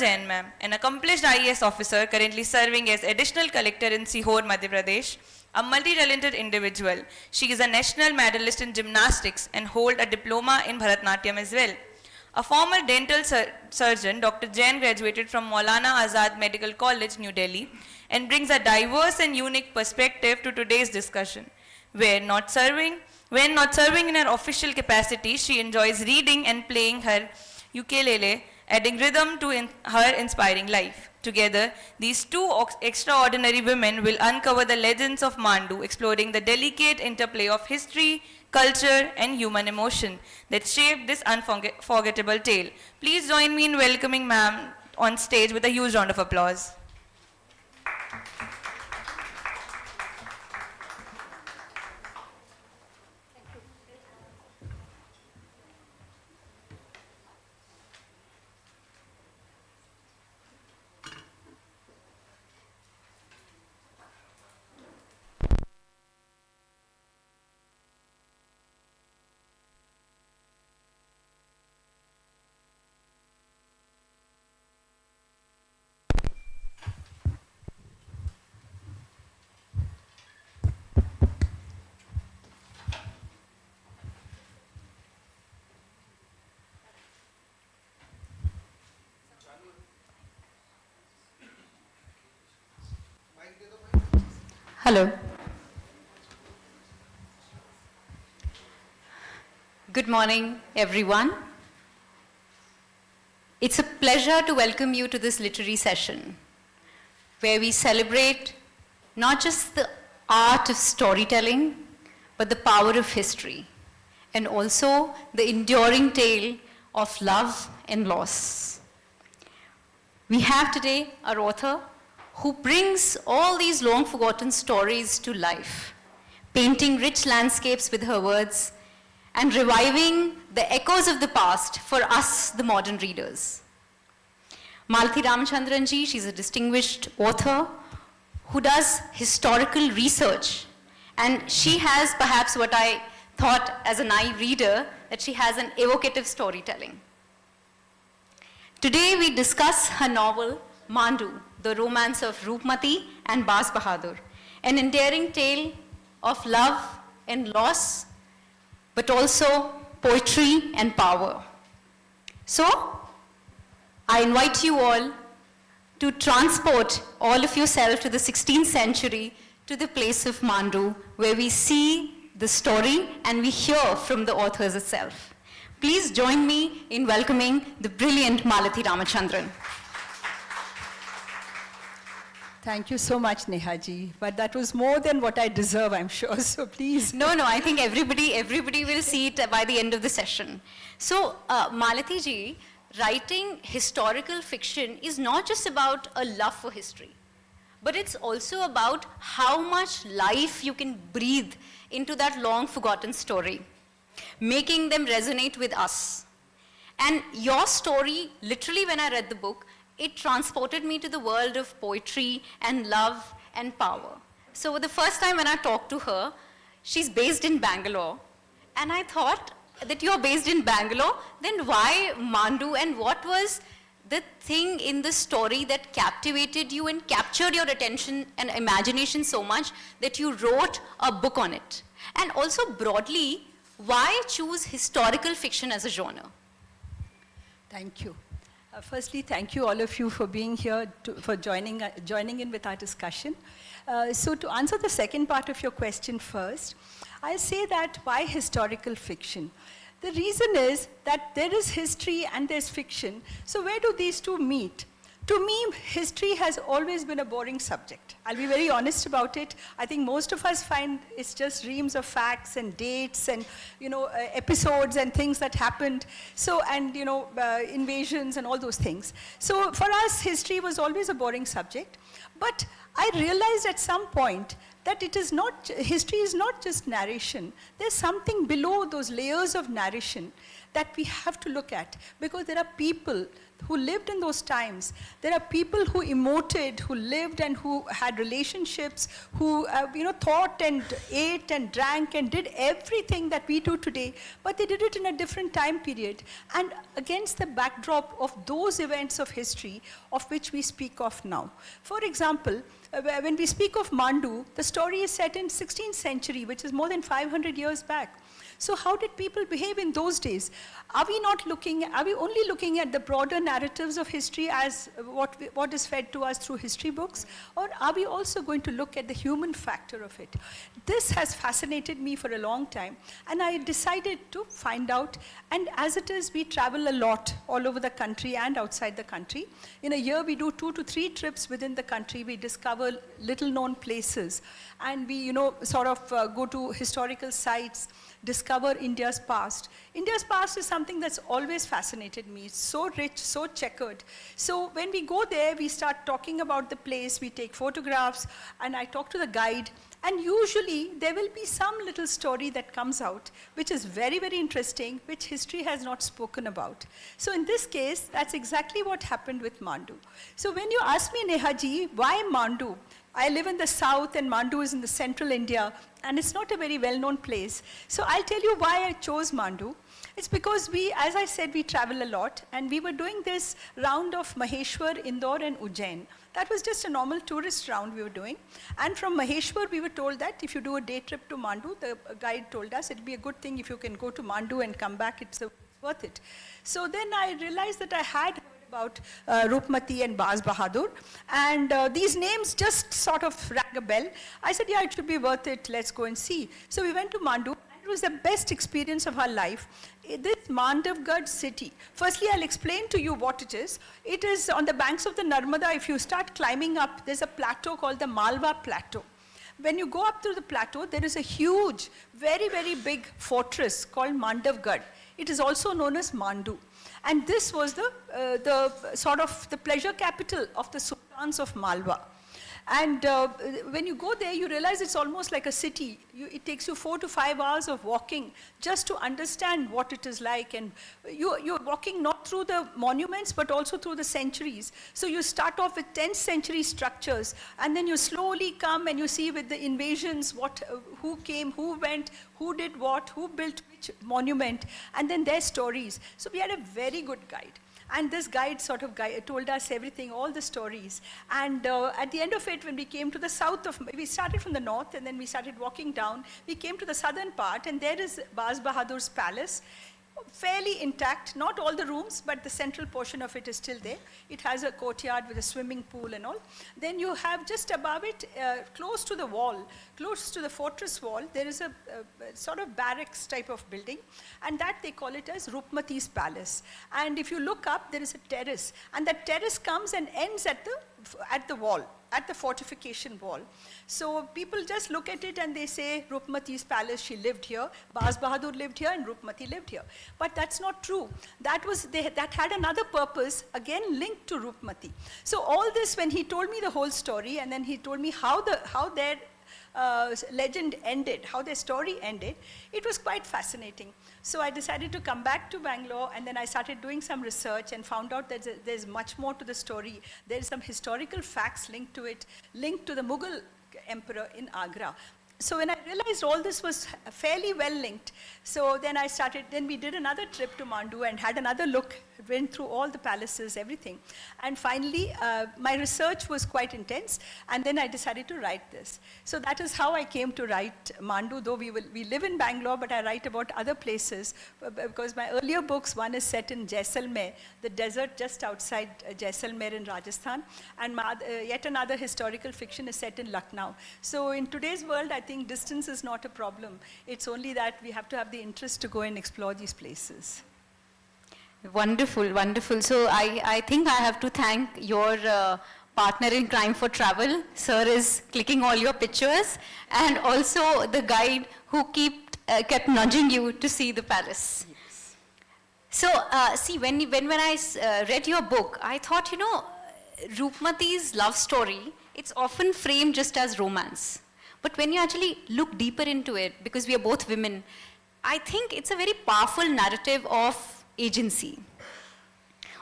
Jain ma'am, an accomplished IAS officer currently serving as additional collector in Sihor, Madhya Pradesh, a multi-talented individual. She is a national medalist in gymnastics and holds a diploma in Bharatnatyam as well. A former dental surgeon, Dr. Jain graduated from Maulana Azad Medical College, New Delhi, and brings a diverse and unique perspective to today's discussion. When not serving in her official capacity, she enjoys reading and playing her ukulele, adding rhythm to her inspiring life. Together, these two extraordinary women will uncover the legends of Mandu, exploring the delicate interplay of history, culture, and human emotion that shaped this unforgettable tale. Please join me in welcoming ma'am on stage with a huge round of applause. Hello. Good morning, everyone. It's a pleasure to welcome you to this literary session, where we celebrate not just the art of storytelling, but the power of history, and also the enduring tale of love and loss. We have today our author, who brings all these long-forgotten stories to life, painting rich landscapes with her words and reviving the echoes of the past for us, the modern readers. Malathi Ramachandran ji, she's a distinguished author who does historical research, and she has perhaps what I thought as a naive reader, that she has an evocative storytelling. Today we discuss her novel, Mandu, the romance of Roopmati and Baz Bahadur, an endearing tale of love and loss, but also poetry and power. So, I invite you all to transport all of yourself to the 16th century, to the place of Mandu, where we see the story and we hear from the authors itself. Please join me in welcoming the brilliant Malathi Ramachandran. Thank you so much, Neha ji. But that was more than what I deserve, I'm sure. So please. No, I think everybody will see it by the end of the session. So, Malathi ji, writing historical fiction is not just about a love for history, but it's also about how much life you can breathe into that long-forgotten story, making them resonate with us. And your story, literally when I read the book, it transported me to the world of poetry and love and power. So the first time when I talked to her, she's based in Bangalore, and I thought that you're based in Bangalore, then why Mandu, and what was the thing in the story that captivated you and captured your attention and imagination so much that you wrote a book on it? And also broadly, why choose historical fiction as a genre? Thank you. Firstly, thank you all of you for being here, for joining in with our discussion. So to answer the second part of your question first, I say that why historical fiction? The reason is that there is history and there's fiction. So where do these two meet? To me, history has always been a boring subject. I'll be very honest about it. I think most of us find it's just reams of facts and dates and, episodes and things that happened. So, and, invasions and all those things. So for us, history was always a boring subject. But I realized at some point that history is not just narration. There's something below those layers of narration that we have to look at, because there are people who lived in those times. There are people who emoted, who lived and who had relationships, who thought and ate and drank and did everything that we do today, but they did it in a different time period. And against the backdrop of those events of history of which we speak of now. For example, when we speak of Mandu, the story is set in 16th century, which is more than 500 years back. So how did people behave in those days? Are we only looking at the broader narratives of history as what is fed to us through history books? Or are we also going to look at the human factor of it? This has fascinated me for a long time, and I decided to find out. And as it is, we travel a lot all over the country and outside the country. In a year, we do 2 to 3 trips within the country. We discover little-known places, and we, go to historical sites, discover India's past. India's past is something that's always fascinated me. It's so rich, so checkered. So when we go there, we start talking about the place, we take photographs, and I talk to the guide. And usually, there will be some little story that comes out, which is very, very interesting, which history has not spoken about. So in this case, that's exactly what happened with Mandu. So when you ask me, Neha ji, why Mandu? I live in the south, and Mandu is in the central India, and it's not a very well-known place. So I'll tell you why I chose Mandu. It's because as I said, we travel a lot, and we were doing this round of Maheshwar, Indore, and Ujjain. That was just a normal tourist round we were doing. And from Maheshwar, we were told that if you do a day trip to Mandu, the guide told us it'd be a good thing if you can go to Mandu and come back, it's worth it. So then I realized that I had about Roopmati and Baz Bahadur, and these names just sort of rang a bell. I said, yeah, it should be worth it, let's go and see. So we went to Mandu. It was the best experience of our life. This Mandavgarh city, firstly I'll explain to you what it is. It is on the banks of the Narmada. If you start climbing up, there's a plateau called the Malwa Plateau. When you go up through the plateau, there is a huge, very, very big fortress called Mandavgarh. It is also known as Mandu. And this was the pleasure capital of the sultans of Malwa. And when you go there, you realize it's almost like a city. It takes you 4 to 5 hours of walking just to understand what it is like. And you're walking not through the monuments, but also through the centuries. So you start off with 10th century structures, and then you slowly come and you see with the invasions, who came, who went, who did what, who built which monument, and then their stories. So we had a very good guide. And this guide told us everything, all the stories. And at the end of it, when we came to the we started from the north, and then we started walking down. We came to the southern part, and there is Baz Bahadur's palace, fairly intact. Not all the rooms, but the central portion of it is still there. It has a courtyard with a swimming pool and all. Then you have just above it, close to the wall, close to the fortress wall, there is a sort of barracks type of building, and that they call it as Roopmati's palace. And if you look up, there is a terrace, and that terrace comes and ends at the wall, at the fortification wall. So people just look at it and they say, Roopmati's palace, she lived here, Baz Bahadur lived here, and Roopmati lived here. But that's not true. That had another purpose, again linked to Roopmati. So all this, when he told me the whole story, and then he told me how their legend ended, how their story ended, it was quite fascinating. So I decided to come back to Bangalore, and then I started doing some research and found out that there's much more to the story. There's some historical facts linked to it, linked to the Mughal emperor in Agra. So when I realized all this was fairly well linked, so then we did another trip to Mandu and had another look, went through all the palaces, everything. And finally, my research was quite intense, and then I decided to write this. So that is how I came to write Mandu, though we live in Bangalore, but I write about other places, because my earlier books, one is set in Jaisalmer, the desert just outside Jaisalmer in Rajasthan, and yet another historical fiction is set in Lucknow. So in today's world, I think distance is not a problem. It's only that we have to have the interest to go and explore these places. Wonderful, wonderful. So I think I have to thank your partner in crime for travel. Sir is clicking all your pictures, and also the guide who kept nudging you to see the palace. Yes. So see, when I read your book, I thought, Roopmati's love story, it's often framed just as romance. But when you actually look deeper into it, because we are both women, I think it's a very powerful narrative of agency,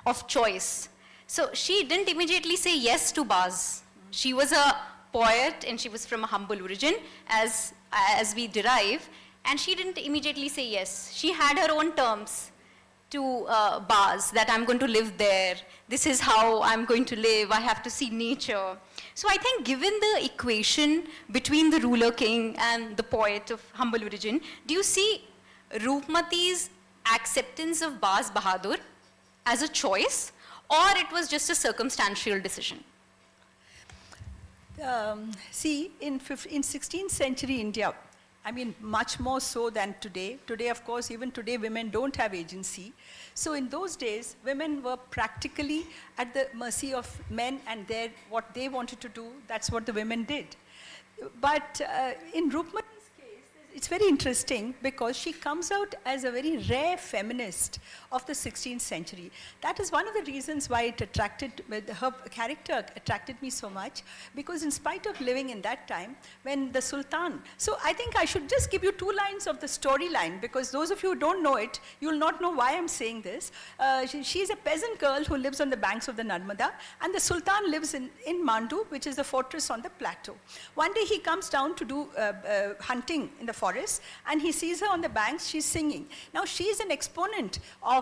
of choice. So she didn't immediately say yes to Baz. She was a poet and she was from a humble origin, as we derive, and she didn't immediately say yes. She had her own terms to Baz, that I'm going to live there, this is how I'm going to live, I have to see nature. So I think given the equation between the ruler king and the poet of humble origin, do you see Roopmati's acceptance of Baz Bahadur as a choice, or it was just a circumstantial decision? See, in 16th century India, I mean, much more so than today. Today, of course, even today, women don't have agency. So in those days, women were practically at the mercy of men, and what they wanted to do, that's what the women did. But in Roopmati's case, it's very interesting because she comes out as a very rare feminist of the 16th century. That is one of the reasons why her character attracted me so much, because in spite of living in that time, when the Sultan, so I think I should just give you 2 lines of the storyline, because those of you who don't know it, you'll not know why I'm saying this. She's a peasant girl who lives on the banks of the Narmada, and the Sultan lives in Mandu, which is the fortress on the plateau. One day he comes down to do hunting in the forest, and he sees her on the banks, she's singing. Now she's an exponent of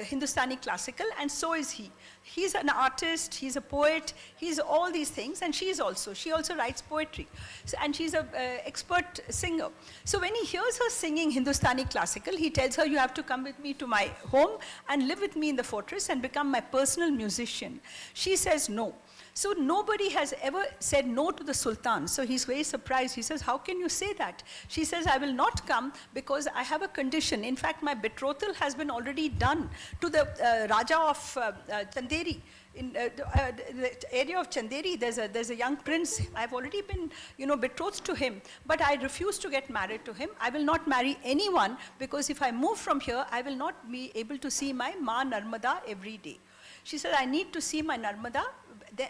Hindustani classical, and so is he. He's an artist, he's a poet, he's all these things, and she also writes poetry. So, and she's an expert singer. So when he hears her singing Hindustani classical, he tells her, you have to come with me to my home and live with me in the fortress and become my personal musician. She says no. So nobody has ever said no to the Sultan. So he's very surprised. He says, how can you say that? She says, I will not come because I have a condition. In fact, my betrothal has been already done to the Raja of Chanderi. In the area of Chanderi, there's a young prince. I've already been, betrothed to him, but I refuse to get married to him. I will not marry anyone, because if I move from here, I will not be able to see my Ma Narmada every day. She said, I need to see my Narmada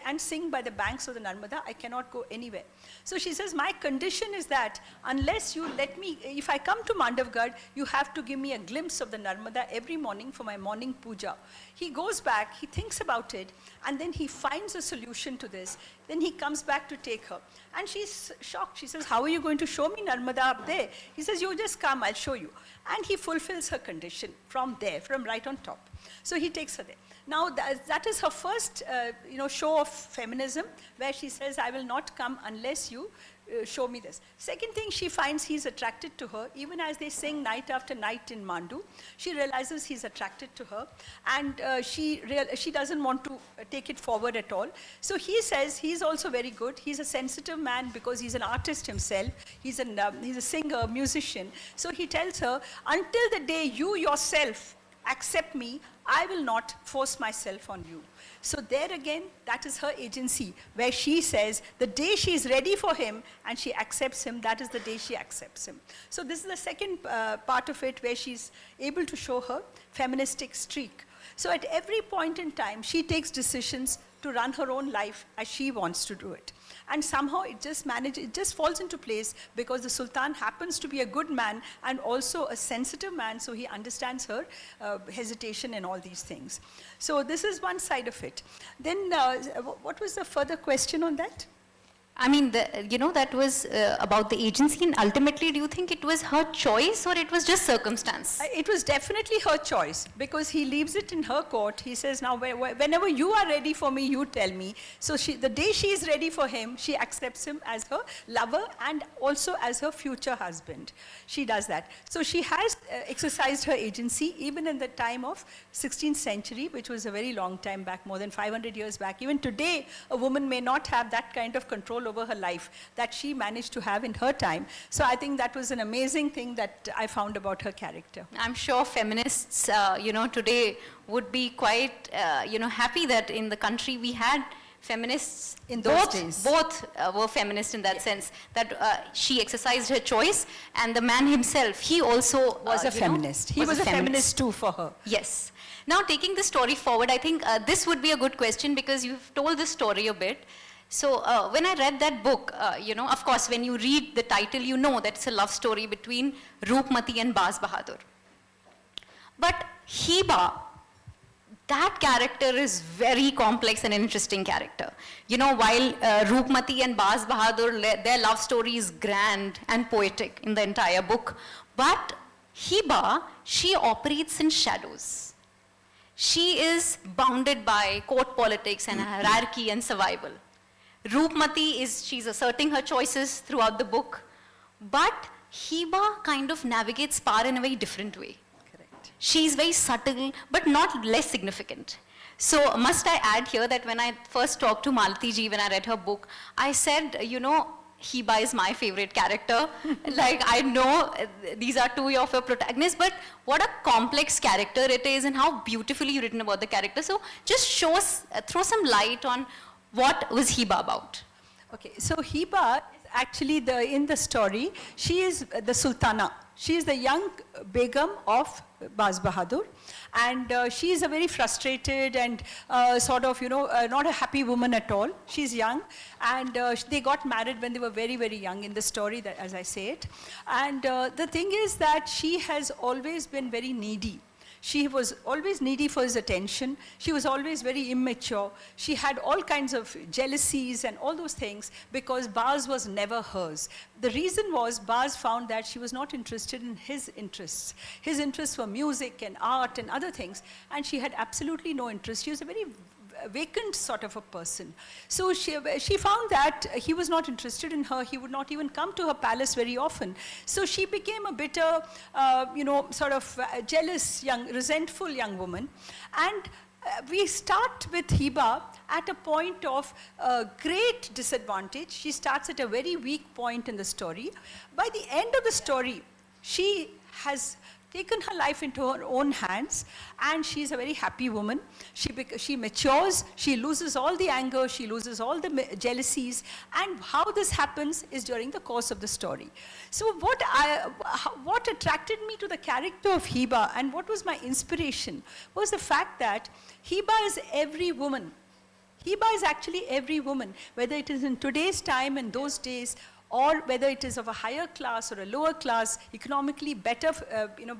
and sing by the banks of the Narmada. I cannot go anywhere. So she says, my condition is that unless you let me, if I come to Mandavgarh, you have to give me a glimpse of the Narmada every morning for my morning puja. He goes back, he thinks about it, and then he finds a solution to this. Then he comes back to take her. And she's shocked. She says, how are you going to show me Narmada up there? He says, you just come, I'll show you. And he fulfills her condition from there, from right on top. So he takes her there. Now, that is her first, show of feminism, where she says, I will not come unless you show me this. Second thing, she finds he's attracted to her. Even as they sing night after night in Mandu, she realizes he's attracted to her, and she doesn't want to take it forward at all. So he says he's also very good. He's a sensitive man because he's an artist himself. He's a singer, musician. So he tells her, until the day you yourself accept me, I will not force myself on you. So there again, that is her agency, where she says the day she is ready for him and she accepts him, that is the day she accepts him. So this is the second part of it, where she's able to show her feministic streak. So at every point in time, she takes decisions to run her own life as she wants to do it. And somehow it just falls into place, because the Sultan happens to be a good man and also a sensitive man, so he understands her hesitation and all these things. So this is one side of it. Then what was the further question on that? I mean, that was about the agency, and ultimately, do you think it was her choice or it was just circumstance? It was definitely her choice, because he leaves it in her court. He says, now, whenever you are ready for me, you tell me. So the day she is ready for him, she accepts him as her lover and also as her future husband. She does that. So she has exercised her agency even in the time of 16th century, which was a very long time back, more than 500 years back. Even today, a woman may not have that kind of control over her life that she managed to have in her time. So I think that was an amazing thing that I found about her character. I'm sure feminists, today would be quite, happy that in the country we had feminists. In those days. Both were feminist in that sense, that she exercised her choice, and the man himself, he also was a feminist. He was a feminist too for her. Yes. Now, taking the story forward, I think this would be a good question, because you've told this story a bit. So when I read that book, of course, when you read the title, you know that it's a love story between Roopmati and Baz Bahadur. But Heba, that character is very complex and interesting character. While Roopmati and Baz Bahadur, their love story is grand and poetic in the entire book. But Heba, she operates in shadows. She is bounded by court politics and hierarchy and survival. Roopmati she's asserting her choices throughout the book. But Heba kind of navigates power in a very different way. She's very subtle, but not less significant. So must I add here that when I first talked to Malathi ji, when I read her book, I said, Heba is my favorite character. I know these are two of your protagonists, but what a complex character it is and how beautifully you've written about the character. So just throw some light on what was Heba about. Okay, so Heba is actually in the story, she is the Sultana. She is the young Begum of Baz Bahadur, and she is a very frustrated and not a happy woman at all. She's young, and they got married when they were very, very young in the story, as I say it. And the thing is that she has always been very needy. She was always needy for his attention. She was always very immature. She had all kinds of jealousies and all those things because Baz was never hers. The reason was Baz found that she was not interested in his interests. His interests were music and art and other things, and she had absolutely no interest. She was a very vacant sort of a person. So she found that he was not interested in her. He would not even come to her palace very often. So she became a bitter, jealous, resentful young woman. And we start with Heba at a point of great disadvantage. She starts at a very weak point in the story. By the end of the story, she has taken her life into her own hands, and she's a very happy woman. She matures, she loses all the anger, she loses all the jealousies, and how this happens is during the course of the story. So what attracted me to the character of Heba and what was my inspiration was the fact that Heba is every woman. Heba is actually every woman, whether it is in today's time and those days, or whether it is of a higher class or a lower class, economically better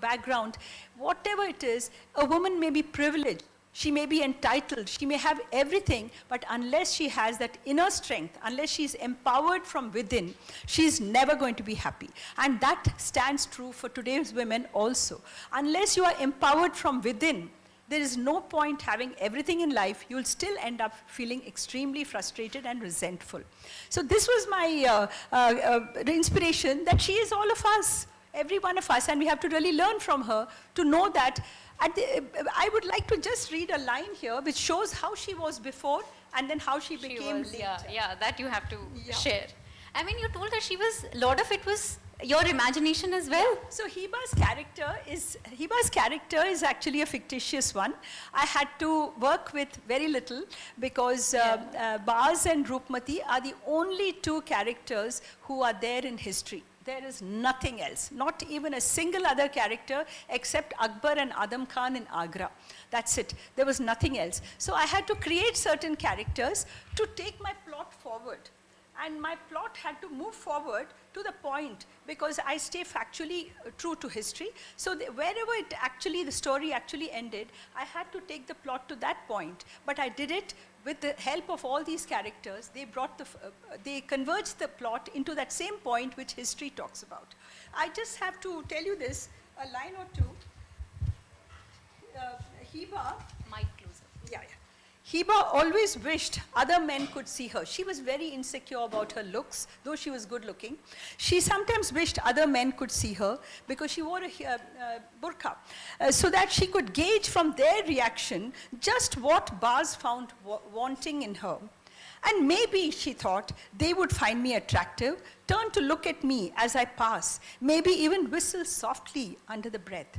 background, whatever it is, a woman may be privileged, she may be entitled, she may have everything, but unless she has that inner strength, unless she's empowered from within, she's never going to be happy. And that stands true for today's women also. Unless you are empowered from within, there is no point having everything in life. You'll still end up feeling extremely frustrated and resentful. So this was my inspiration, that she is all of us, every one of us, and we have to really learn from her to know that. I would like to just read a line here which shows how she was before and then how she became later. Yeah, that you have to share. I mean, you told her a lot of it was your imagination as well. Yeah. So Heba's character is actually a fictitious one. I had to work with very little because Baz and Roopmati are the only two characters who are there in history. There is nothing else, not even a single other character except Akbar and Adam Khan in Agra. That's it. There was nothing else. So I had to create certain characters to take my plot forward. And my plot had to move forward to the point because I stay factually true to history. So wherever the story actually ended, I had to take the plot to that point. But I did it with the help of all these characters. They converged the plot into that same point which history talks about. I just have to tell you this, a line or two. Heba. Mic closer. Yeah. Heba always wished other men could see her. She was very insecure about her looks, though she was good looking. She sometimes wished other men could see her because she wore a burqa, so that she could gauge from their reaction just what Baz found wanting in her. And maybe, she thought, they would find me attractive, turn to look at me as I pass, maybe even whistle softly under the breath.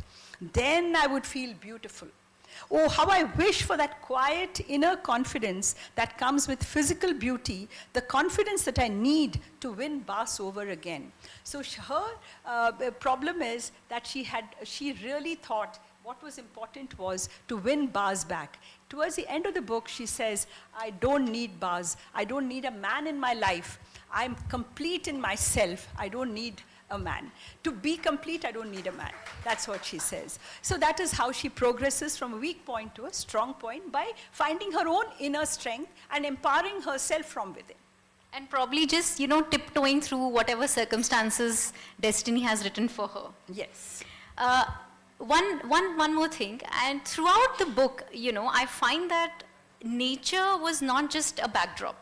Then I would feel beautiful. Oh, how I wish for that quiet inner confidence that comes with physical beauty, the confidence that I need to win Baz over again. So her problem is that she really thought what was important was to win Baz back. Towards the end of the book, she says, I don't need Baz. I don't need a man in my life. I'm complete in myself. I don't need a man. To be complete, I don't need a man. That's what she says. So that is how she progresses from a weak point to a strong point by finding her own inner strength and empowering herself from within. And probably just, tiptoeing through whatever circumstances destiny has written for her. Yes. One more thing, and throughout the book, I find that nature was not just a backdrop.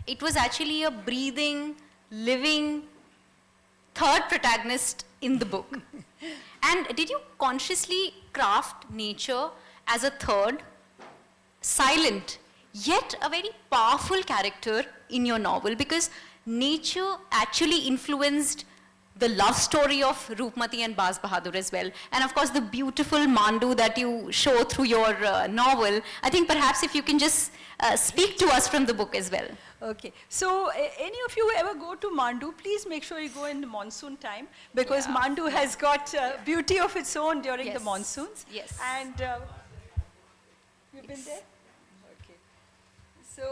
It was actually a breathing, living, third protagonist in the book. And did you consciously craft nature as a third, silent, yet a very powerful character in your novel? Because nature actually influenced the love story of Roopmati and Baz Bahadur as well. And of course, the beautiful Mandu that you show through your novel. I think perhaps if you can just speak to us from the book as well. Okay, so any of you ever go to Mandu, please make sure you go in the monsoon time, because Mandu has got beauty of its own during the monsoons. Yes. And you've been there? Okay. So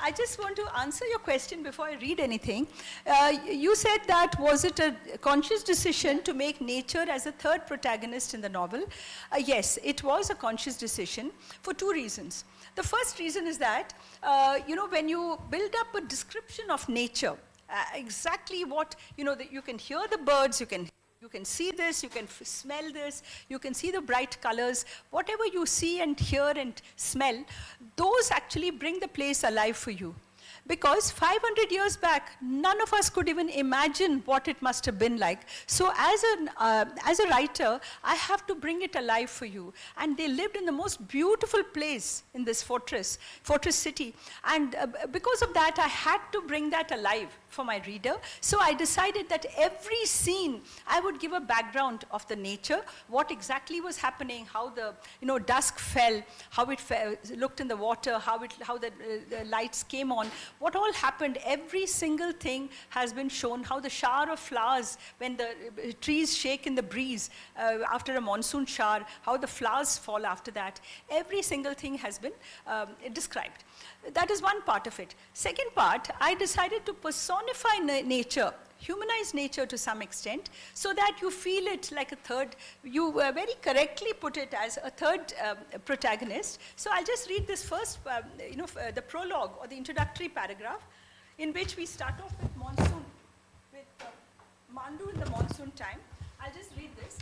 I just want to answer your question before I read anything. You said that was it a conscious decision to make nature as a third protagonist in the novel? Yes, it was a conscious decision for two reasons. The first reason is that, when you build up a description of nature, exactly what, that you can hear the birds, you can see this, you can smell this, you can see the bright colors, whatever you see and hear and smell, those actually bring the place alive for you. Because 500 years back, none of us could even imagine what it must have been like. So as a writer, I have to bring it alive for you. And they lived in the most beautiful place in this fortress city. And because of that, I had to bring that alive for my reader. So I decided that every scene, I would give a background of the nature, what exactly was happening, how the dusk fell, how it looked in the water, how the lights came on, what all happened. Every single thing has been shown, how the shower of flowers, when the trees shake in the breeze after a monsoon shower, how the flowers fall after that. Every single thing has been described. That is one part of it. Second part, I decided to personify nature, humanize nature to some extent, so that you feel it like a third. You very correctly put it as a third protagonist. So I'll just read this first, the prologue or the introductory paragraph, in which we start off with monsoon, with Mandu in the monsoon time. I'll just read this.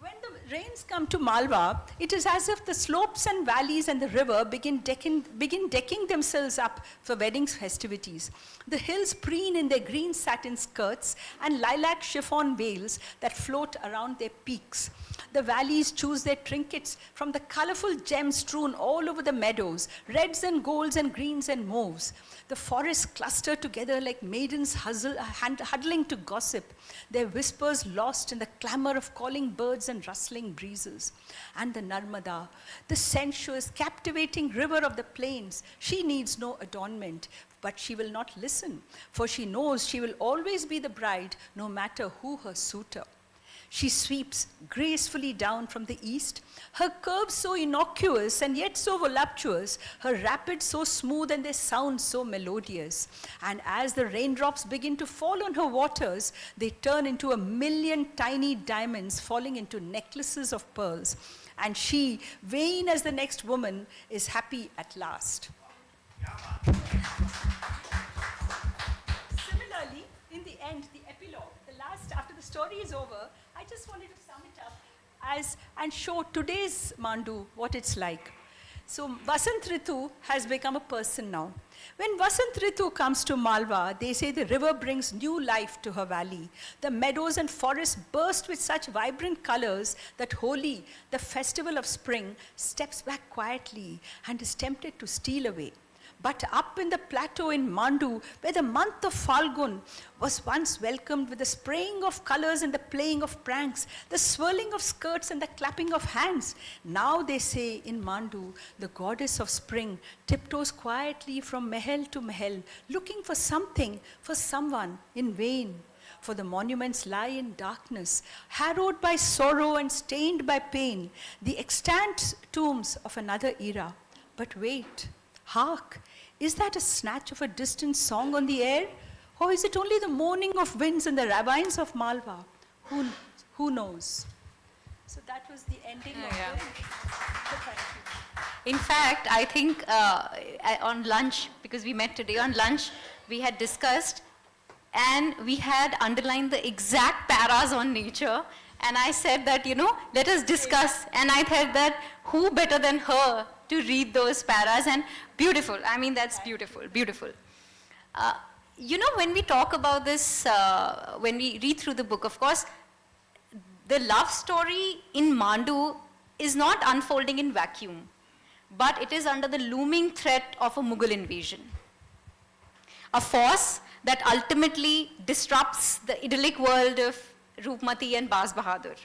When the rains come to Malwa, it is as if the slopes and valleys and the river begin decking themselves up for wedding festivities. The hills preen in their green satin skirts and lilac chiffon veils that float around their peaks. The valleys choose their trinkets from the colorful gems strewn all over the meadows, reds and golds and greens and mauves. The forests cluster together like maidens huddling to gossip, their whispers lost in the clamor of calling birds and rustling breezes. And the Narmada, the sensuous, captivating river of the plains, she needs no adornment, but she will not listen, for she knows she will always be the bride, no matter who her suitor. She sweeps gracefully down from the east, her curves so innocuous and yet so voluptuous, her rapids so smooth and their sounds so melodious. And as the raindrops begin to fall on her waters, they turn into a million tiny diamonds falling into necklaces of pearls. And she, vain as the next woman, is happy at last. Similarly, in the end, the epilogue, the last, after the story is over, I just wanted to sum it up and show today's Mandu what it's like. So Vasant Ritu has become a person now. When Vasant Ritu comes to Malwa, they say the river brings new life to her valley. The meadows and forests burst with such vibrant colors that Holi, the festival of spring, steps back quietly and is tempted to steal away. But up in the plateau in Mandu, where the month of Falgun was once welcomed with the spraying of colors and the playing of pranks, the swirling of skirts and the clapping of hands, now they say in Mandu, the goddess of spring tiptoes quietly from mahal to mahal, looking for something, for someone in vain. for the monuments lie in darkness, harrowed by sorrow and stained by pain, the extant tombs of another era. But wait, hark, is that a snatch of a distant song on the air? Or is it only the moaning of winds in the ravines of Malwa? Who knows? So that was the ending of Yeah. it. So thank you. In fact, I think on lunch, because we met today on lunch, we had discussed and we had underlined the exact paras on nature. And I said that, let us discuss. And I thought that who better than her to read those paras? And beautiful. I mean, that's beautiful, beautiful. When we talk about this, when we read through the book, of course, the love story in Mandu is not unfolding in vacuum, but it is under the looming threat of a Mughal invasion. A force that ultimately disrupts the idyllic world of Roopmati and Baz Bahadur.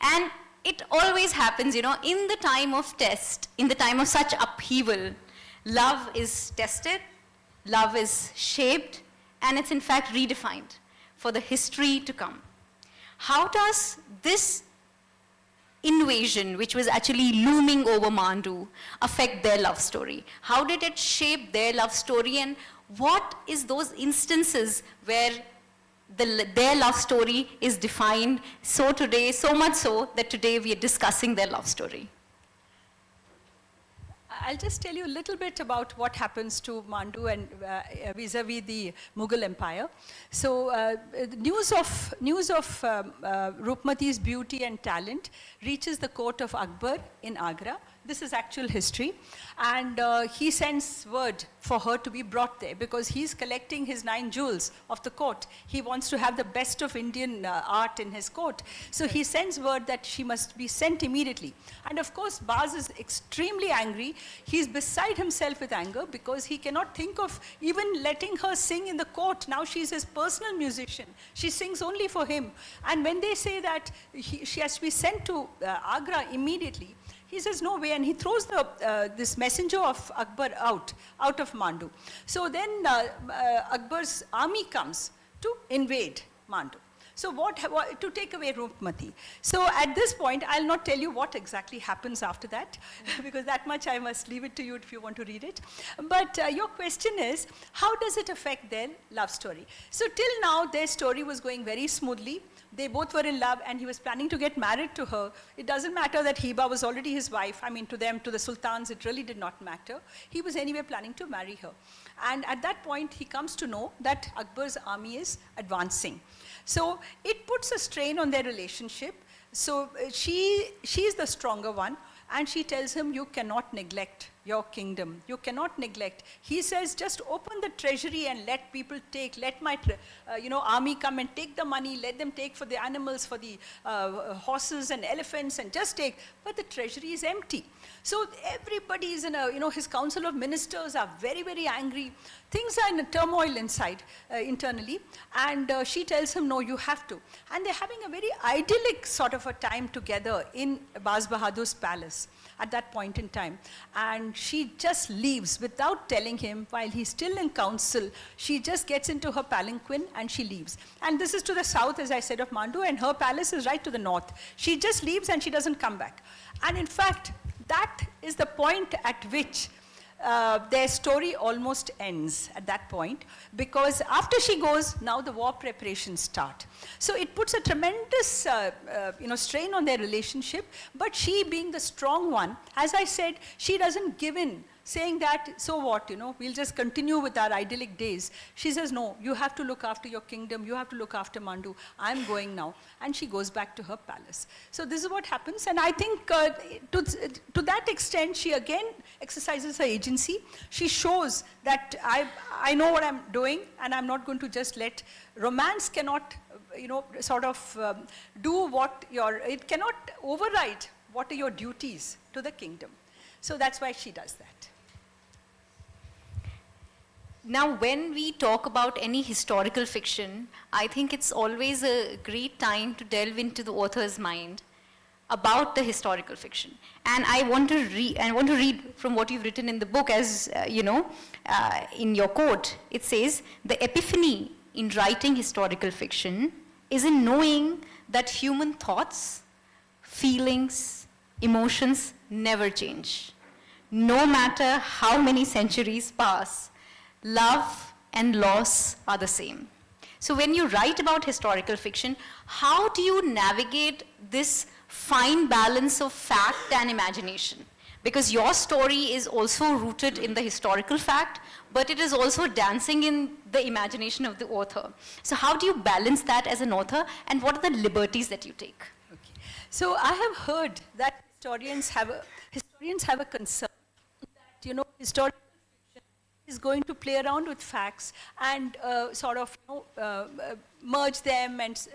And it always happens, in the time of test, in the time of such upheaval, love is tested, love is shaped, and it's in fact redefined for the history to come. How does this invasion, which was actually looming over Mandu, affect their love story? How did it shape their love story, and what is those instances where their love story is defined so much so that today we are discussing their love story? I'll just tell you a little bit about what happens to Mandu and vis-a-vis the Mughal Empire. So news of Roopmati's beauty and talent reaches the court of Akbar in Agra. This is actual history. And he sends word for her to be brought there because he's collecting his 9 jewels of the court. He wants to have the best of Indian art in his court. So he sends word that she must be sent immediately. And of course, Baz is extremely angry. He's beside himself with anger because he cannot think of even letting her sing in the court. Now she's his personal musician. She sings only for him. And when they say that she has to be sent to Agra immediately, he says, no way, and he throws this messenger of Akbar out of Mandu. So then Akbar's army comes to invade Mandu. So to take away Roopmati. So at this point, I'll not tell you what exactly happens after that, because that much I must leave it to you if you want to read it. But your question is, how does it affect their love story? So till now, their story was going very smoothly. They both were in love, and he was planning to get married to her. It doesn't matter that Hiba was already his wife. I mean, to them, to the sultans, it really did not matter. He was anyway planning to marry her. And at that point, he comes to know that Akbar's army is advancing. So it puts a strain on their relationship. So she's the stronger one, and she tells him, you cannot neglect your kingdom. You cannot neglect. He says, just open the treasury and let people take. Let my army come and take the money. Let them take for the animals, for the horses and elephants, and just take. But the treasury is empty. So everybody is in his council of ministers are very, very angry. Things are in a turmoil inside, internally. And she tells him, no, you have to. And they're having a very idyllic sort of a time together in Baz Bahadur's palace at that point in time. And she just leaves without telling him while he's still in council. She just gets into her palanquin and she leaves. And this is to the south, as I said, of Mandu, and her palace is right to the north. She just leaves and she doesn't come back. And in fact, that is the point at which their story almost ends at that point, because after she goes, now the war preparations start. So it puts a tremendous strain on their relationship, but she being the strong one, as I said, she doesn't give in, saying that, so what, we'll just continue with our idyllic days. She says, no, you have to look after your kingdom, you have to look after Mandu, I'm going now. And she goes back to her palace. So this is what happens, and I think to that extent, she again exercises her agency. She shows that I know what I'm doing, and I'm not going to just let, romance cannot, do what it cannot override what are your duties to the kingdom. So that's why she does that. Now, when we talk about any historical fiction, I think it's always a great time to delve into the author's mind about the historical fiction. And I want to read from what you've written in the book, as in your quote. It says, the epiphany in writing historical fiction is in knowing that human thoughts, feelings, emotions never change. No matter how many centuries pass, love and loss are the same. So when you write about historical fiction, how do you navigate this fine balance of fact and imagination? Because your story is also rooted in the historical fact, but it is also dancing in the imagination of the author. So how do you balance that as an author, and what are the liberties that you take? Okay. So I have heard that historians have a concern that, historical fiction is going to play around with facts and sort of merge them and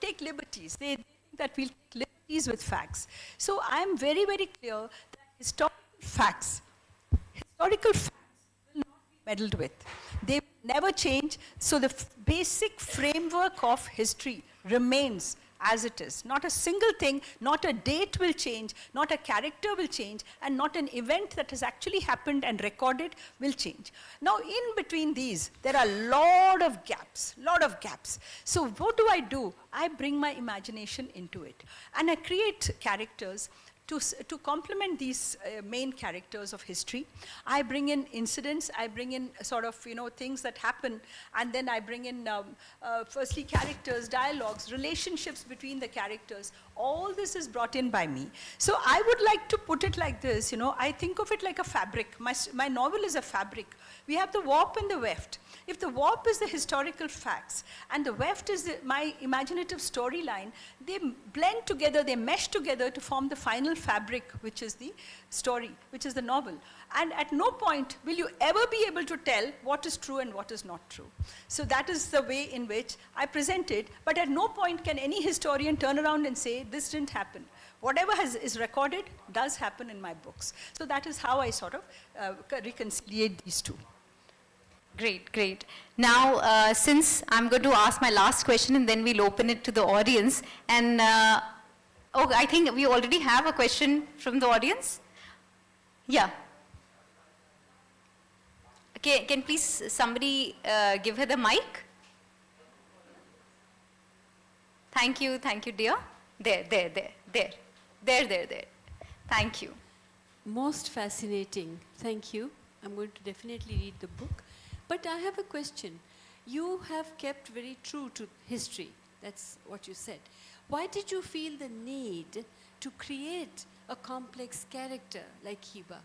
take liberties. They think that we'll take liberties with facts. So I'm very, very clear that historical facts will not be meddled with. They will never change. So the basic framework of history remains as it is. Not a single thing, not a date will change, not a character will change, and not an event that has actually happened and recorded will change. Now, in between these, there are a lot of gaps. So what do? I bring my imagination into it. And I create characters to complement these main characters of history. I bring in incidents, I bring in sort of, things that happen, and then I bring in, firstly, characters, dialogues, relationships between the characters. All this is brought in by me. So I would like to put it like this, I think of it like a fabric. My novel is a fabric. We have the warp and the weft. If the warp is the historical facts and the weft is my imaginative storyline, they blend together, they mesh together to form the final fabric, which is the story, which is the novel. And at no point will you ever be able to tell what is true and what is not true. So that is the way in which I present it, but at no point can any historian turn around and say, this didn't happen. Whatever is recorded does happen in my books. So that is how I sort of reconciliate these two. Great. Now, since I'm going to ask my last question and then we'll open it to the audience. And, I think we already have a question from the audience. Yeah. Okay, can please somebody give her the mic? Thank you, dear. There. Thank you. Most fascinating. Thank you. I'm going to definitely read the book. But I have a question. You have kept very true to history. That's what you said. Why did you feel the need to create a complex character like Hiba?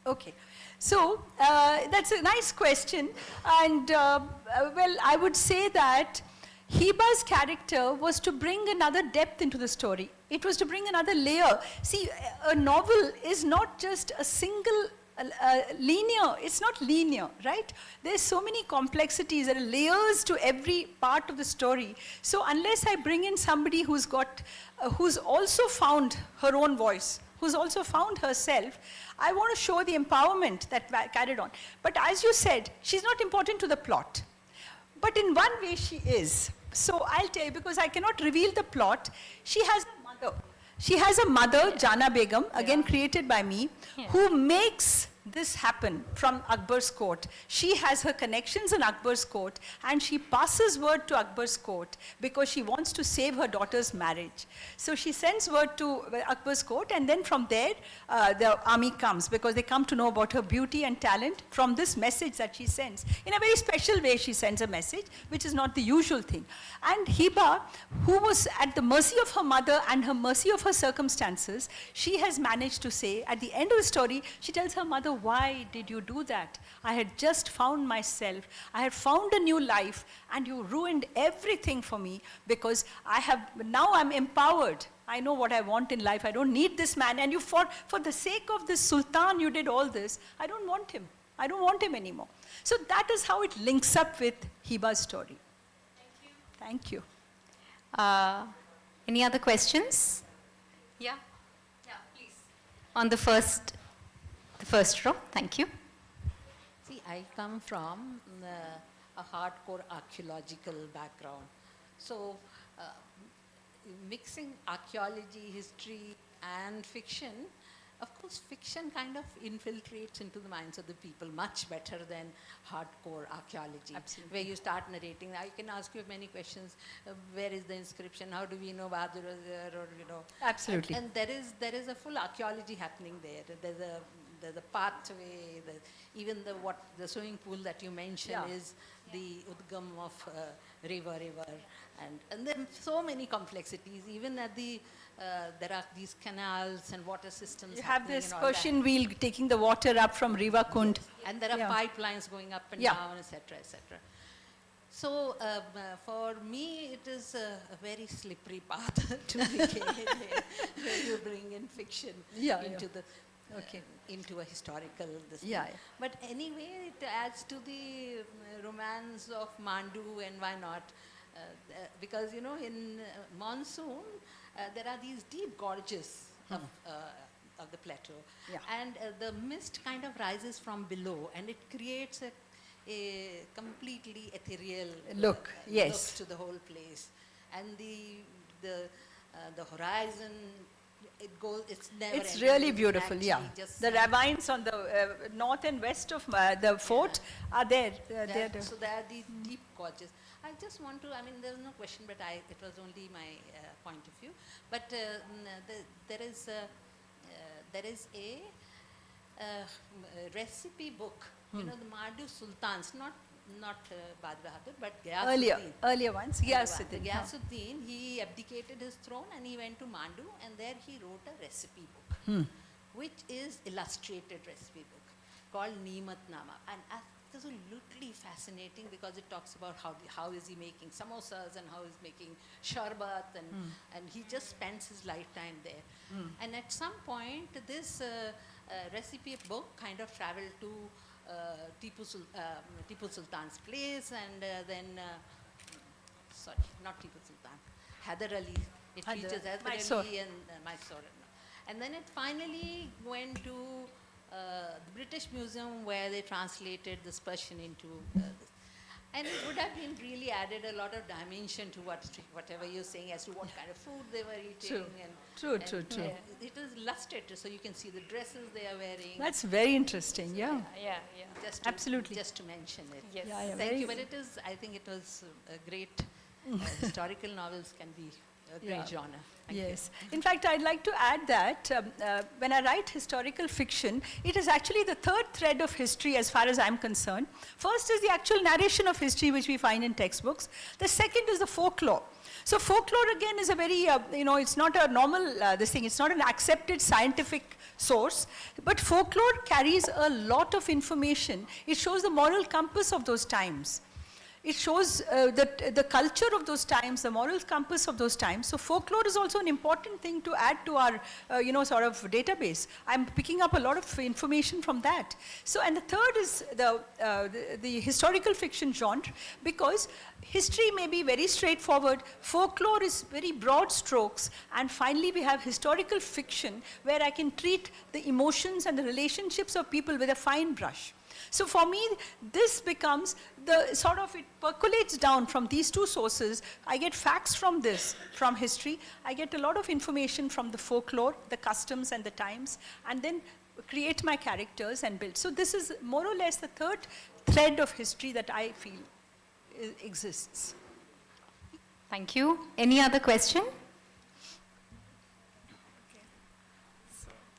Okay, so that's a nice question. And well, I would say that Hiba's character was to bring another depth into the story. It was to bring another layer. See, a novel is not just a single linear, it's not linear, right? There's so many complexities, there are layers to every part of the story. So unless I bring in somebody who's also found her own voice, who's also found herself, I want to show the empowerment that carried on. But as you said, she's not important to the plot. But in one way she is. So I'll tell you, because I cannot reveal the plot, she has a mother. She has a mother, Jana Begum, again created by me, who makes this happen from Akbar's court. She has her connections in Akbar's court, and she passes word to Akbar's court because she wants to save her daughter's marriage. So she sends word to Akbar's court, and then from there, the army comes because they come to know about her beauty and talent from this message that she sends. In a very special way, she sends a message, which is not the usual thing. And Hiba, who was at the mercy of her mother and her mercy of her circumstances, she has managed to say, at the end of the story, she tells her mother, why did you do that? I had just found myself. I had found a new life, and you ruined everything for me because now I'm empowered. I know what I want in life. I don't need this man. And you for the sake of this sultan, you did all this. I don't want him. I don't want him anymore. So that is how it links up with Hiba's story. Thank you. Any other questions? Yeah, please. On the first row, thank you. See, I come from a hardcore archaeological background. So, mixing archaeology, history, and fiction of course, fiction kind of infiltrates into the minds of the people much better than hardcore archaeology, Absolutely. where you start narrating. I can ask you many questions. Where is the inscription? How do we know Bahadur was there? Or Absolutely. And there is a full archaeology happening there. There's a pathway. Even the swimming pool that you mentioned is the Udgam of river, and then so many complexities. Even at there are these canals and water systems. You have happening this and all Persian wheel taking the water up from River Kund. and there are pipelines going up and down, etc., etc. So for me, it is a very slippery path to begin when you bring in fiction into the into a historical this thing. But anyway, it adds to the romance of Mandu, and why not? Because in monsoon there are these deep gorges of the plateau, and the mist kind of rises from below, and it creates a completely ethereal Look to the whole place, and the horizon. It's never It's ending. really It's beautiful, actually just The ravines on the north and west of the fort are there. So there are these deep gorges. I just want to, there's no question, but it was only my point of view. But there is a recipe book, the Mardu Sultans, not Baz Bahadur, but Ghiyasuddin. Earlier ones, Ghiyasuddin. Ghiyasuddin, he abdicated his throne and he went to Mandu, and there he wrote a recipe book, which is illustrated recipe book called Neemat Nama. And absolutely fascinating, because it talks about how is he making samosas and how he's making sharbat, and he just spends his lifetime there. And at some point, this recipe book kind of traveled to Tipu Sultan's place, and then, sorry, not Tipu Sultan, Hyder Ali. It features Hyder Ali and Mysore. And then it finally went to the British Museum, where they translated this Persian into this. And it would have been really added a lot of dimension to whatever you're saying as to what kind of food they were eating. True. It is illustrated, so you can see the dresses they are wearing. That's very interesting, Absolutely. Just to mention it. Yes. Thank you. But I think it was a great, historical novels can be a great genre. Thank you. In fact, I'd like to add that when I write historical fiction, it is actually the third thread of history as far as I'm concerned. First is the actual narration of history, which we find in textbooks. The second is the folklore. So folklore, again, is a very, it's not a normal, it's not an accepted scientific source, but folklore carries a lot of information. It shows the moral compass of those times. It shows the culture of those times, the moral compass of those times. So folklore is also an important thing to add to our, sort of database. I'm picking up a lot of information from that. So, and the third is the historical fiction genre, because history may be very straightforward, folklore is very broad strokes, and finally we have historical fiction, where I can treat the emotions and the relationships of people with a fine brush. So for me, this becomes it percolates down from these two sources. I get facts from history. I get a lot of information from the folklore, the customs and the times, and then create my characters and build. So this is more or less the third thread of history that I feel exists. Thank you. Any other question?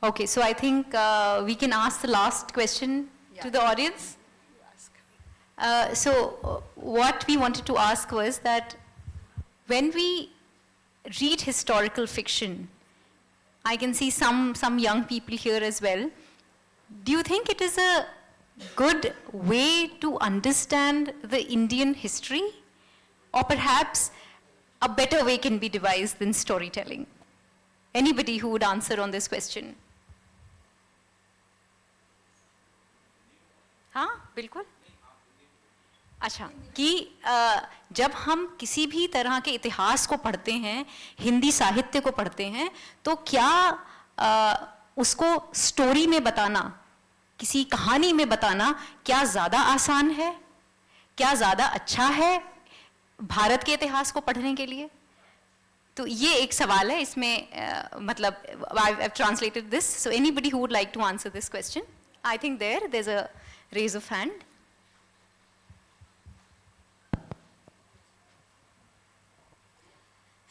Okay, so I think we can ask the last question to the audience. So what we wanted to ask was that when we read historical fiction, I can see some young people here as well. Do you think it is a good way to understand the Indian history? Or perhaps a better way can be devised than storytelling? Anybody who would answer on this question? हाँ बिल्कुल अच्छा कि जब हम किसी भी तरह के इतिहास को पढ़ते हैं, हिंदी साहित्य को पढ़ते हैं, तो क्या उसको स्टोरी में बताना, किसी कहानी में बताना क्या ज़्यादा आसान है, क्या ज़्यादा अच्छा है भारत के इतिहास को पढ़ने के लिए? तो ये एक सवाल है इसमें मतलब I've translated this. So anybody who would like to answer this question? I think there's a raise of hand.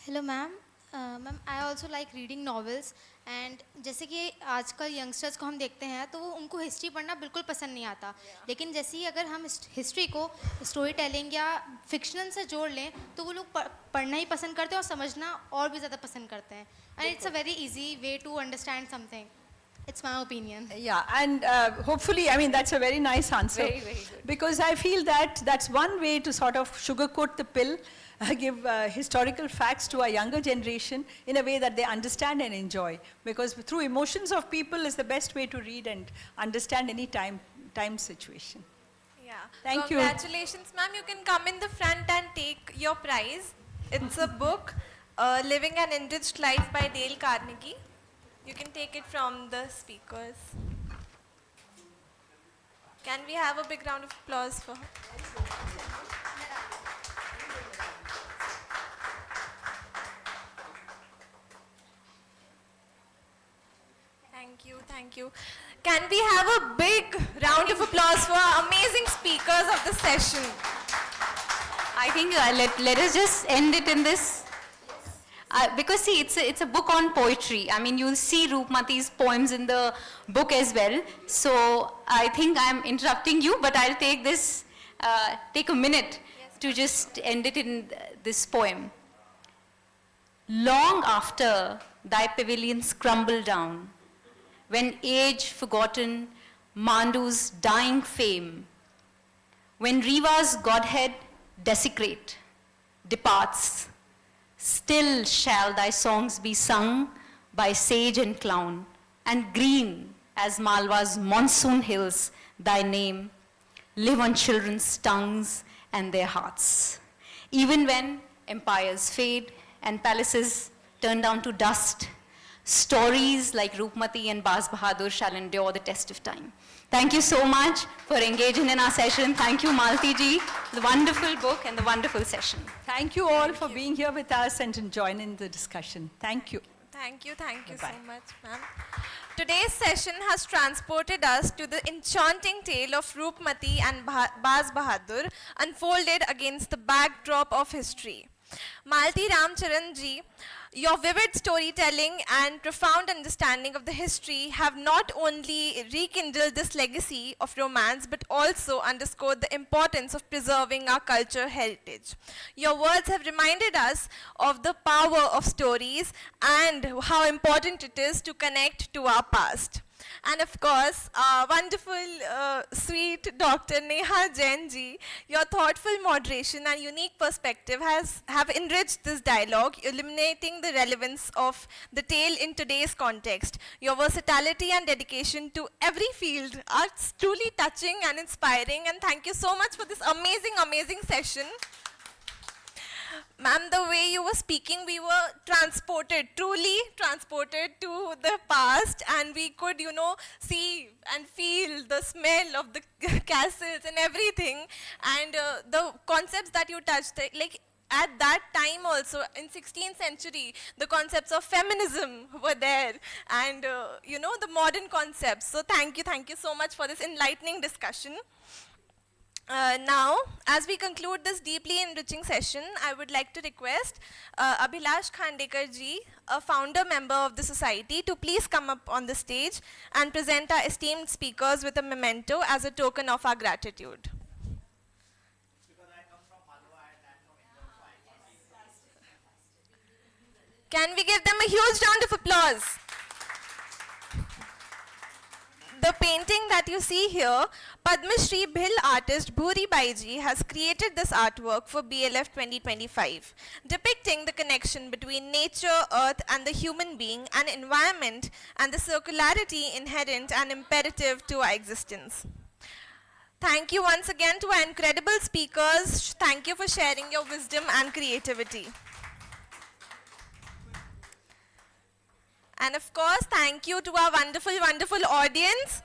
Hello ma'am ma'am I also like reading novels and जैसे कि आजकल यंगस्टर्स को हम देखते हैं तो वो उनको हिस्ट्री पढ़ना बिल्कुल पसंद नहीं आता, लेकिन जैसे ही अगर हम हिस्ट्री को स्टोरी टेलिंग या फिक्शनल से जोड़ लें तो वो लोग पढ़ना ही पसंद करते हैं और समझना और भी ज़्यादा पसंद करते हैं. And it's a very easy way to understand something. It's my opinion. Yeah, and hopefully, I mean, that's a very nice answer. Very, very good. Because I feel that that's one way to sort of sugarcoat the pill, give historical facts to our younger generation in a way that they understand and enjoy. Because through emotions of people is the best way to read and understand any time situation. Yeah. Thank you. Congratulations, ma'am. You can come in the front and take your prize. It's a book, Living an Enriched Life by Dale Carnegie. You can take it from the speakers. Can we have a big round of applause for her? Thank you, thank you. Can we have a big round of applause for our amazing speakers of the session? I think let us just end it in this. Because see, it's a book on poetry. I mean, you'll see Roopmati's poems in the book as well. So I think I'm interrupting you, but I'll take take a minute to just end it in this poem. Long after thy pavilions crumble down, when age forgotten Mandu's dying fame, when Riva's godhead desecrate departs, still shall thy songs be sung by sage and clown, and green as Malwa's monsoon hills, thy name live on children's tongues and their hearts. Even when empires fade and palaces turn down to dust, stories like Roopmati and Baz Bahadur shall endure the test of time. Thank you so much for engaging in our session. Thank you, Malathi ji, the wonderful book and the wonderful session. Thank you all for being here with us and joining the discussion. Thank you. Thank you Bye-bye. so much, ma'am. Today's session has transported us to the enchanting tale of Roopmati and Baz Bahadur, unfolded against the backdrop of history. Malathi Ramachandran ji, your vivid storytelling and profound understanding of the history have not only rekindled this legacy of romance but also underscored the importance of preserving our culture heritage. Your words have reminded us of the power of stories and how important it is to connect to our past. And of course, wonderful, sweet Dr. Neha Jain ji, your thoughtful moderation and unique perspective have enriched this dialogue, illuminating the relevance of the tale in today's context. Your versatility and dedication to every field are truly touching and inspiring, and thank you so much for this amazing, amazing session. Ma'am, the way you were speaking, we were transported, truly transported to the past, and we could, see and feel the smell of the castles and everything. And the concepts that you touched, like at that time also, in 16th century, the concepts of feminism were there, and the modern concepts. So thank you so much for this enlightening discussion. Now, as we conclude this deeply enriching session, I would like to request Abhilash Khandekar ji, a founder member of the society, to please come up on the stage and present our esteemed speakers with a memento as a token of our gratitude. Can we give them a huge round of applause? The painting that you see here, Padma Shri Bhil artist Bhuri Baiji has created this artwork for BLF 2025, depicting the connection between nature, earth and the human being and environment and the circularity inherent and imperative to our existence. Thank you once again to our incredible speakers. Thank you for sharing your wisdom and creativity. And of course, thank you to our wonderful, wonderful audience.